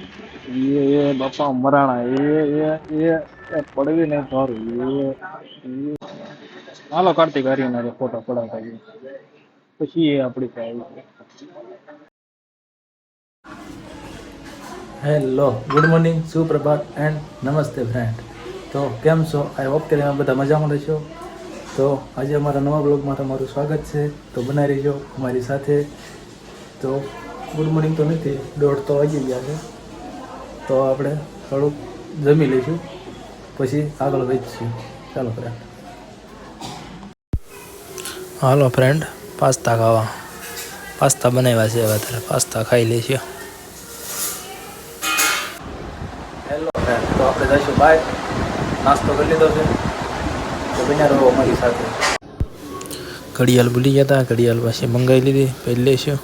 ये बापा मराणा ये પડવી નહીં સારું હાલો કાર્તિક હરિયાના ફોટો પડાવતા પછી એ આપણી પાસે હેલો ગુડ મોર્નિંગ સુપ્રભાત એન્ડ નમસ્તે ફ્રેન્ડ. તો કેમ છો? આઈ હોપ કે તમે બધા મજામાં રહેશો. તો આજે અમારા નવા બ્લોગમાં તમારું સ્વાગત છે. તો બનાવી રહીજો અમારી સાથે. તો ગુડ મોર્નિંગ તો નથી, 1:30 તો વાગી ગયા છે. તો આપણે થોડુંક જમી લઈશું પછી આગળ વધીશું. ચાલો ફ્રેન્ડ. હાલો ફ્રેન્ડ, પાસ્તા બનાવ્યા છે. હવે ત્યારે પાસ્તા ખાઈ લઈશું. હેલો ફ્રેન્ડ, તો આપણે જઈશું બહાર. નાસ્તો કરી લીધો છે તો બન્યા રહો અમારી સાથે. ઘડિયાળ ભૂલી ગયા હતા, ઘડિયાળ પાછી મંગાવી લીધી, પહેરી લઈશું.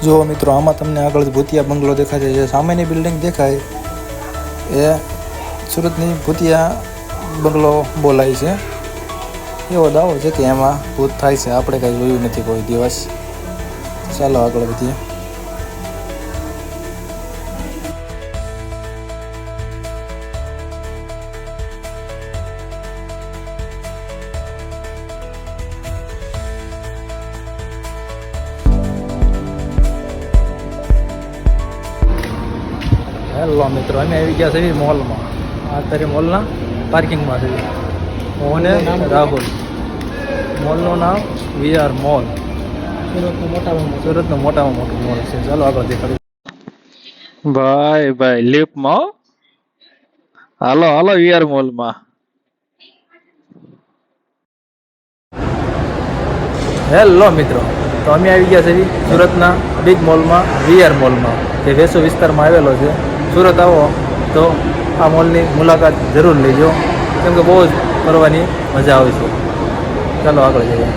જો મિત્રો, આમાં તમને આગળ ભૂતિયા બંગલો દેખાય છે. સામેની બિલ્ડિંગ દેખાય એ સુરતની ભૂતિયા બંગલો બોલાય છે. એવો દાવો છે કે એમાં ભૂત થાય છે. આપણે કાંઈ જોયું નથી કોઈ દિવસ. ચાલો આગળ વધીએ. હેલો મિત્રો, અમે આવી ગયા છે મોલમાં. અત્યારે મોલના પાર્કિંગમાં છે. હું અને રાહુલ. મોલનું નામ VR મોલ. સુરતનું મોટામાં મોટું મોલ છે. ચાલો આગળ દેખાડું. ભાઈ લિફ્ટમાં હાલો VR મોલમાં. હેલો મિત્રો, તો અમે આવી ગયા છે સુરતના બિગ મોલમાં, VR મોલમાં, જે વેસુ વિસ્તારમાં આવેલો છે. સુરત આવો તો આ મોલની મુલાકાત જરૂર લેજો, કેમ કે બહુ જ ફરવાની મજા આવે છે. ચાલો આગળ જઈએ.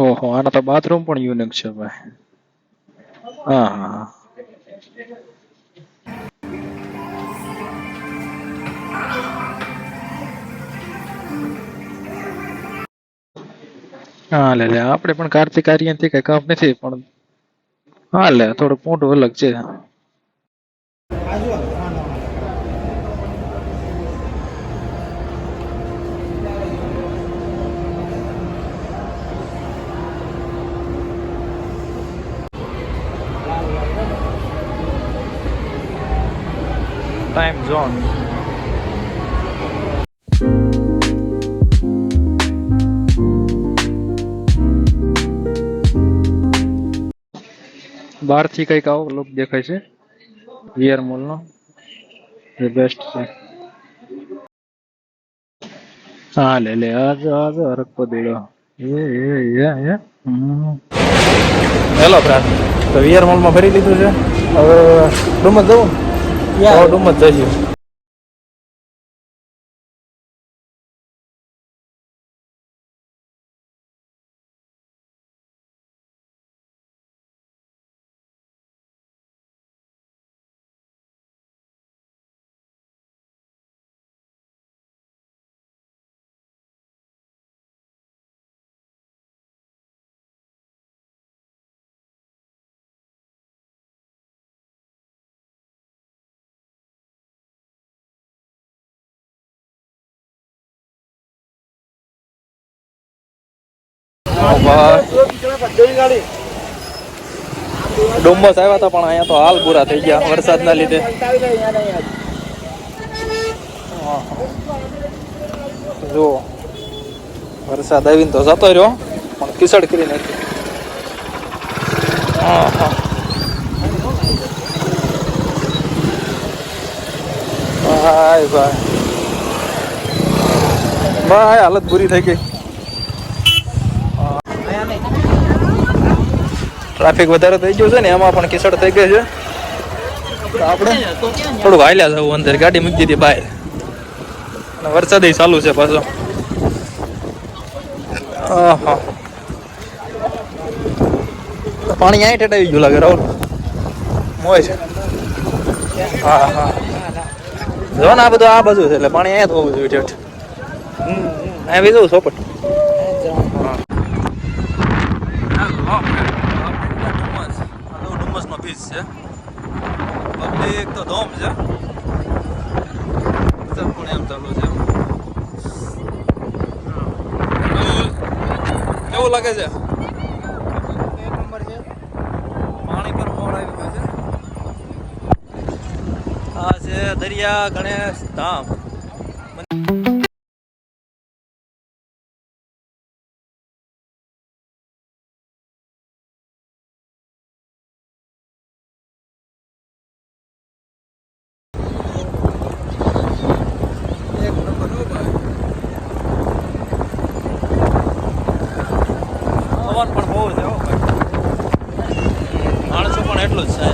ઓહો, આના તો બાથરૂમ પણ યુનિક છે ભાઈ. હા હા લે આપણે પણ કાર્તિક આર્યનથી કઈ કામ નથી, પણ હા લે થોડું મોટું અલગ છે. Time zone. બહારથી કઈક આવો લુક દેખાય છે VR મોલનો. એ બેસ્ટ છે. હા લે આજ હરકતો દેડો. હેલો ફ્રેન્ડ, તો VR મોલમાં ભરી લીધું છે. હવે ડુમસ જવું? ડુમસ જઈએ. ડુમસ આવ્યા હતા, પણ અહીંયા તો હાલ પૂરા થઈ ગયા વરસાદના લીધે. જો વરસાદ આવીને તો જતો રહ્યો, પણ કિસડ કરી નાખી. ભાઈ ભાઈ ભાઈ હાલત પૂરી થઈ ગઈ. ટ્રાફિક વધારે થઈ ગયું છે ને એમાં પણ કિસડ થઈ ગઈ છે. તો આપણે થોડુંક હાલ્યા જવું અંદર, ગાડી મૂકી દીધી બહાર અને વરસાદ ચાલુ છે પાછો. હા પાણી અહીં ઠેઠ આવી ગયું લાગે રાહુલ. મોય છે. હા હા જો ને આ બધું આ બાજુ છે એટલે પાણી અહીંયા તો હોવું જોઈએ ઠેઠ. આવી જવું સોપટ. ડુમસનો બીચ છે. પબ્લિક તો ધોમ છે. પણ એમ ચાલુ છે. કેવું લાગે છે? પાણી પર મોડ આવી ગયું છે. આ છે દરિયા ગણેશ ધામ. પવન પણ બહુ છે હો ભાઈ. માણસો પણ એટલું જ છે.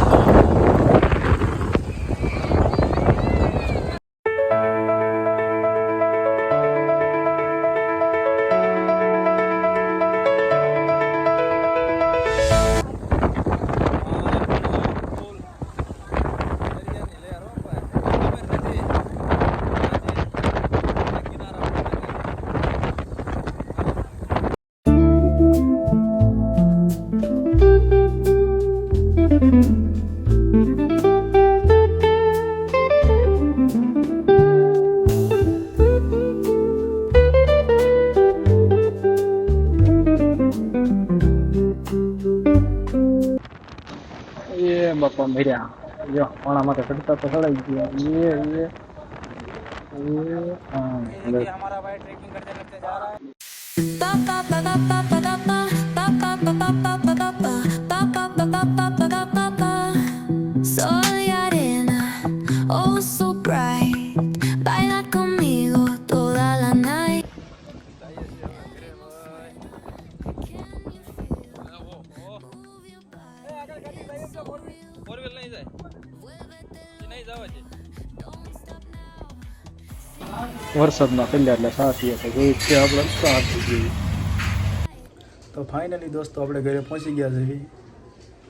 એ બાપા મર્યા. જો પાણા માટે ચડતા તો ચડાઈ ગયા. Soy arena, oh so bright. Baila conmigo toda la night. વરસાદમાં પેલા એટલે સાચી છે જોઈ છે આપણે સાચી. તો ફાઇનલી દોસ્તો આપણે ઘરે પહોંચી ગયા છે.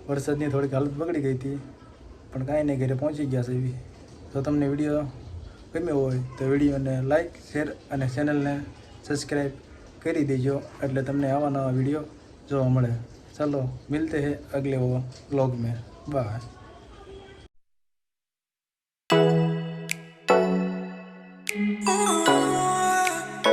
વરસાદની થોડીક હાલત બગડી ગઈ હતી પણ કાંઈ નહીં, ઘરે પહોંચી ગયા છે. જો તમને વિડીયો ગમ્યો હોય તો વિડીયોને લાઈક, શેર અને ચેનલને સબસ્ક્રાઈબ કરી દેજો એટલે તમને આવા નવા વિડીયો જોવા મળે. ચલો મિલતે હૈ અગલે વ્લોગ में. બાય. Oh